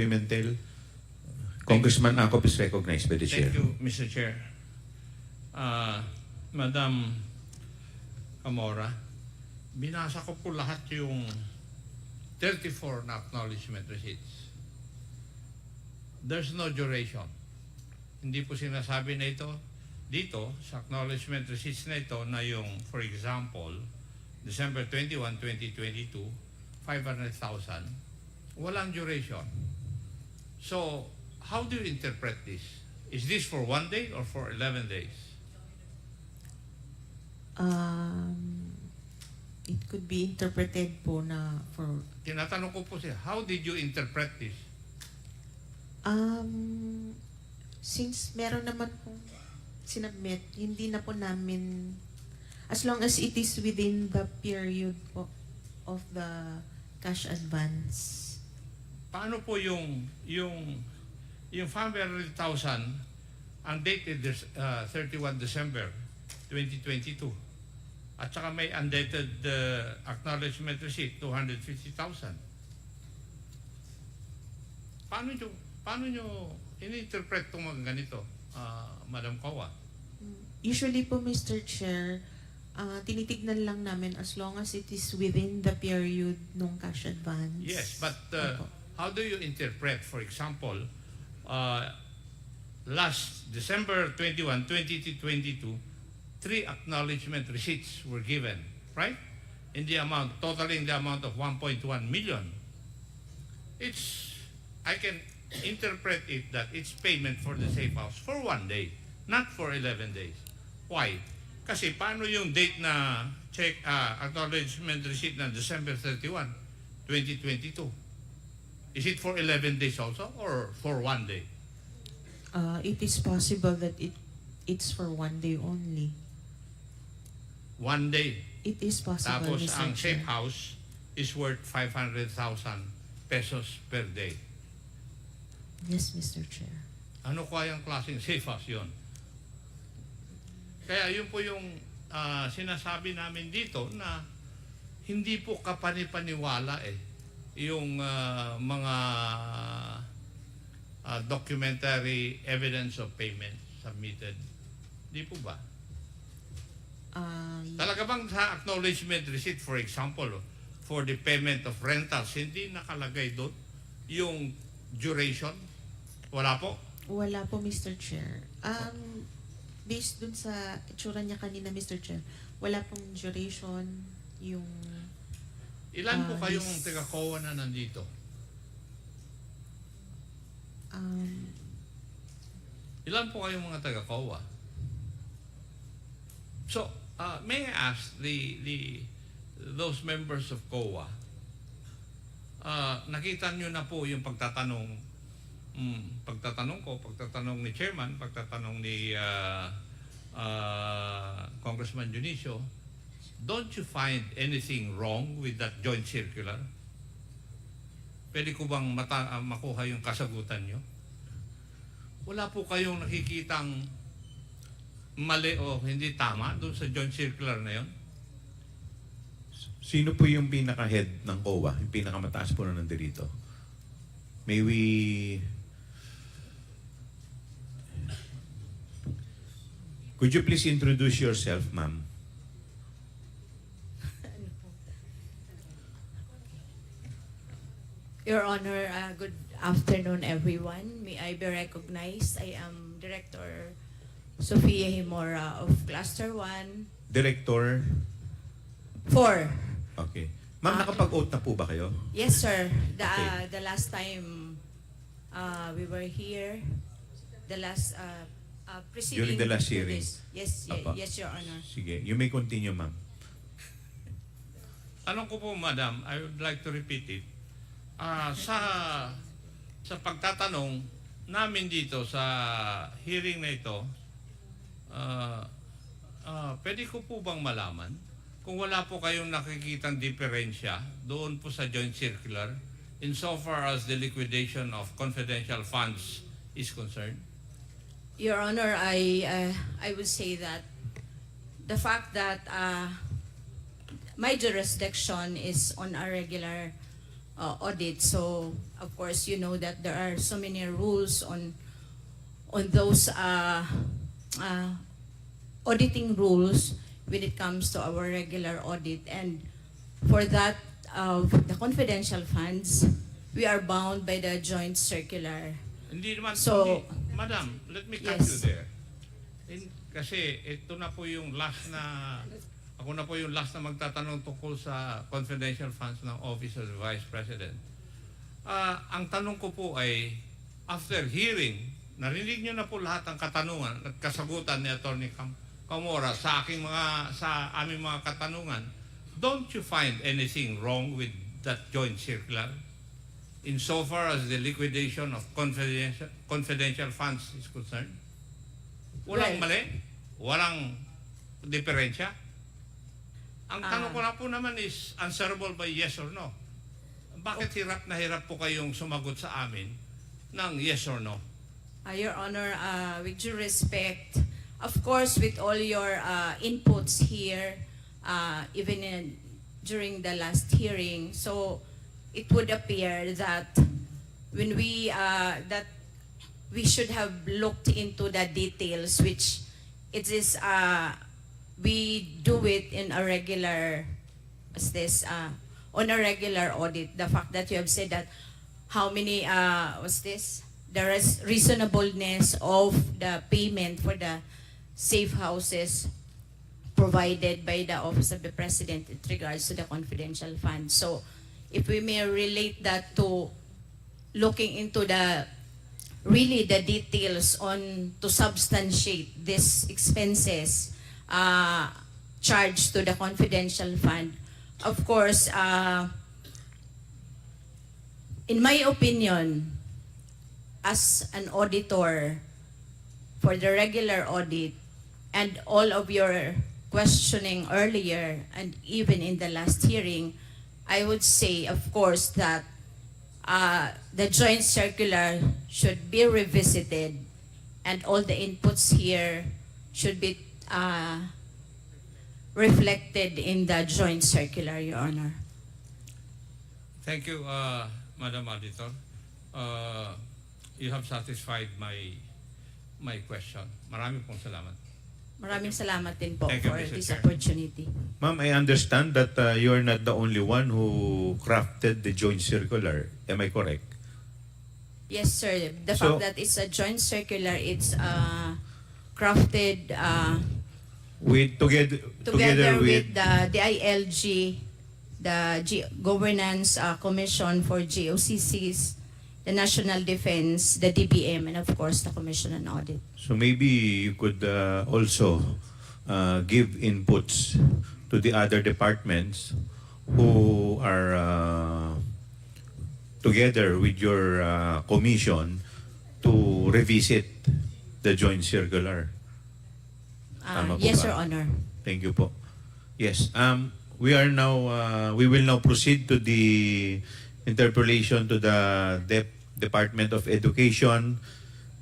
Pimentel. Congressman Angkop is recognized by the chair. Thank you, Mr. Chair. Madam Camora, binasa ko po lahat yung 34 na acknowledgement receipts. There's no duration. Hindi po sinasabi na ito dito sa acknowledgement receipts na ito na yung, for example, December 21, 2022, 500,000. Walang duration. So, how do you interpret this? Is this for 1 day or for 11 days? It could be interpreted po na for... Tinatanong ko po siya, how did you interpret this? Since meron naman pong sinubmit, hindi na po namin, as long as it is within the period po of the cash advance. Paano po yung 500,000 ang dated 31 December 2022 at saka may undated acknowledgement receipt 250,000. Paano nyo in-interpret itong mga ganito, Madam Kawa? Usually po, Mr. Chair, tinitignan lang namin as long as it is within the period ng cash advance. Yes, but how do you interpret, for example, last December 21, 2022, 3 acknowledgement receipts were given, right? In the amount, totaling the amount of 1.1 million. I can interpret it that it's payment for the safe house for 1 day, not for 11 days. Why? Kasi paano yung date na check acknowledgement receipt na December 31, 2022? Is it for 11 days also or for 1 day? It is possible that it's for 1 day only. 1 day. It is possible, Tapos Mr. ang Chair. safe house is worth 500,000 pesos per day. Yes, Mr. Chair. Ano kayang klaseng safe house yun? Kaya yun po yung sinasabi namin dito na hindi po kapanipaniwala yung mga documentary evidence of payment submitted. Di po ba? Talaga bang sa acknowledgement receipt, for example, for the payment of rentals, hindi nakalagay doon yung duration? Wala po? Wala po, Mr. Chair. Based dun sa itsura niya kanina, Mr. Chair, wala pong duration yung... Ilan po kayong taga-COA na nandito? Ilan po kayong mga taga-COA? So, may I ask those members of COA, nakita nyo na po yung pagtatanong ko, pagtatanong ni Chairman, pagtatanong ni Congressman Junicio, don't you find anything wrong with that joint circular? Pwede ko bang makuha yung kasagutan nyo? Wala po kayong nakikitang mali o hindi tama doon sa joint circular na yun? Sino po yung pinaka-head ng COA? Yung pinakamataas po na nandito? May we... Could you please introduce yourself, ma'am? Your Honor, good afternoon, everyone. May I be recognized? I am Director Sofia Himora of Cluster 1. Director? 4. Okay. Ma'am, nakapag-oath na po ba kayo? Yes, sir. Okay. The last time we were here, the last preceding During the last to hearing. this. Yes, Apa. yes, Your Honor. Sige, you may continue, ma'am. Tanong ko po, Madam, I would like to repeat it. Sa pagtatanong namin dito sa hearing na ito, pwede ko po bang malaman kung wala po kayong nakikitang diferensya doon po sa joint circular insofar as the liquidation of confidential funds is concerned? Your Honor, I would say that the fact that my jurisdiction is on a regular audit. So of course you know that there are so many rules on those auditing rules when it comes to our regular audit. And for that of the confidential funds, we are bound by the joint circular. Hindi naman, So, hindi. Madam, let me cut yes. you there. Kasi ito na po yung last na, ako na po yung last na magtatanong tungkol sa confidential funds ng Office of the Vice President. Ang tanong ko po ay, after hearing, narinig nyo na po lahat ng katanungan at kasagutan ni Atty. Camora sa aming mga katanungan. Don't you find anything wrong with that joint circular insofar as the liquidation of confidential funds is concerned? Walang Right. mali? Walang diferensya? Ang tanong ko na po naman is answerable by yes or no. Bakit hirap na hirap po kayong sumagot sa amin ng yes or no? Your Honor, with due respect, of course, with all your inputs here, even during the last hearing, so it would appear that when we should have looked into the details, which it is we do it in a regular on a regular audit. The fact that you have said that how many the reasonableness of the payment for the safe houses provided by the Office of the President with regards to the confidential fund. So if we may relate that to looking into the details on to substantiate these expenses charged to the confidential fund, of course, in my opinion, as an auditor for the regular audit and all of your questioning earlier and even in the last hearing, I would say, of course, that the joint circular should be revisited and all the inputs here should be reflected in the joint circular, Your Honor. Thank you, Madam Auditor. You have satisfied my question. Marami pong salamat. Maraming salamat din po Thank you, for Mr. this Chair. opportunity. Ma'am, I understand that you're not the only one who crafted the joint circular. Am I correct? Yes, sir. The So- fact that it's a joint circular, it's crafted together with the DILG, the Governance Commission for GOCCs, the National Defense, the DBM, and of course the Commission on Audit. So maybe you could also give inputs to the other departments who are together with your commission to revisit the joint circular. Tama po Yes, ba? Your Honor. Thank you po. Yes. We will now proceed to the interpellation to the Department of Education